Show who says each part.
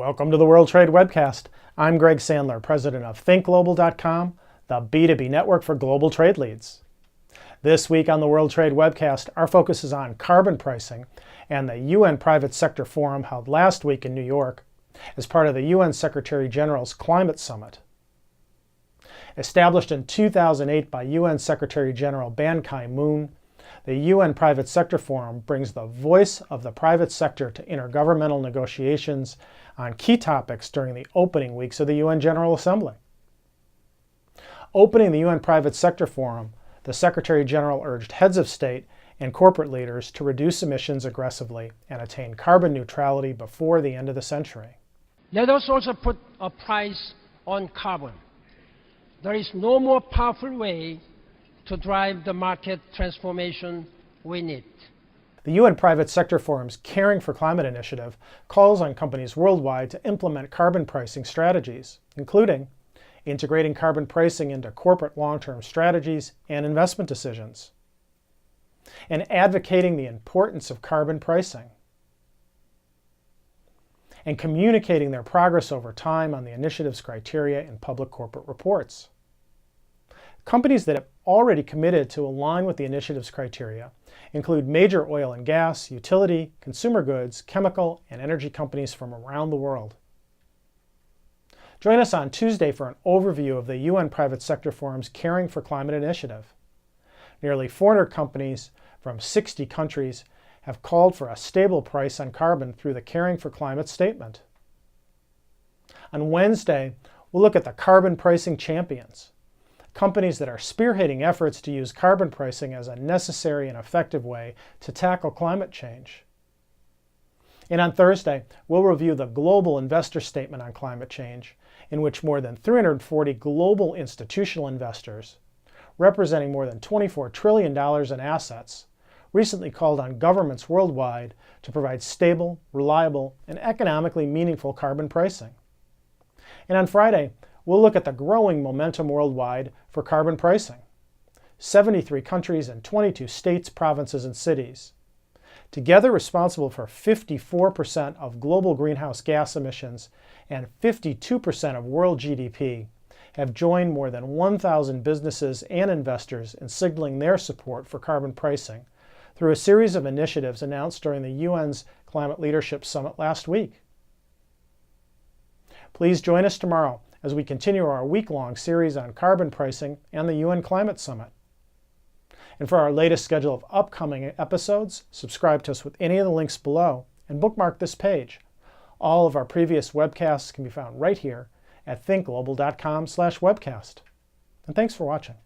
Speaker 1: Welcome to the World Trade Webcast. I'm Greg Sandler, president of ThinkGlobal.com, the B2B network for global trade leads. This week on the World Trade Webcast, our focus is on carbon pricing and the UN Private Sector Forum held last week in New York as part of the UN Secretary General's Climate Summit. Established in 2008 by UN Secretary General Ban Ki-moon, the UN Private Sector Forum brings the voice of the private sector to intergovernmental negotiations on key topics during the opening weeks of the UN General Assembly. Opening the UN Private Sector Forum, the Secretary General urged heads of state and corporate leaders to reduce emissions aggressively and attain carbon neutrality before the end of the century.
Speaker 2: Let us also put a price on carbon. There is no more powerful way to drive the market transformation we need.
Speaker 1: The UN Private Sector Forum's Caring for Climate initiative calls on companies worldwide to implement carbon pricing strategies, including integrating carbon pricing into corporate long-term strategies and investment decisions, and advocating the importance of carbon pricing, and communicating their progress over time on the initiative's criteria in public corporate reports. Companies that have already committed to align with the initiative's criteria include major oil and gas, utility, consumer goods, chemical, and energy companies from around the world. Join us on Tuesday for an overview of the UN Private Sector Forum's Caring for Climate initiative. Nearly 400 companies from 60 countries have called for a stable price on carbon through the Caring for Climate statement. On Wednesday, we'll look at the carbon pricing champions, companies that are spearheading efforts to use carbon pricing as a necessary and effective way to tackle climate change. And on Thursday, we'll review the Global Investor Statement on Climate Change, in which more than 340 global institutional investors, representing more than $24 trillion in assets, recently called on governments worldwide to provide stable, reliable, and economically meaningful carbon pricing. And on Friday, we'll look at the growing momentum worldwide for carbon pricing. 73 countries and 22 states, provinces, and cities, together responsible for 54% of global greenhouse gas emissions and 52% of world GDP, have joined more than 1,000 businesses and investors in signaling their support for carbon pricing through a series of initiatives announced during the UN's Climate Leadership Summit last week. Please join us tomorrow as we continue our week-long series on carbon pricing and the UN Climate Summit. And for our latest schedule of upcoming episodes, subscribe to us with any of the links below and bookmark this page. All of our previous webcasts can be found right here at thinkglobal.com/webcast. And thanks for watching.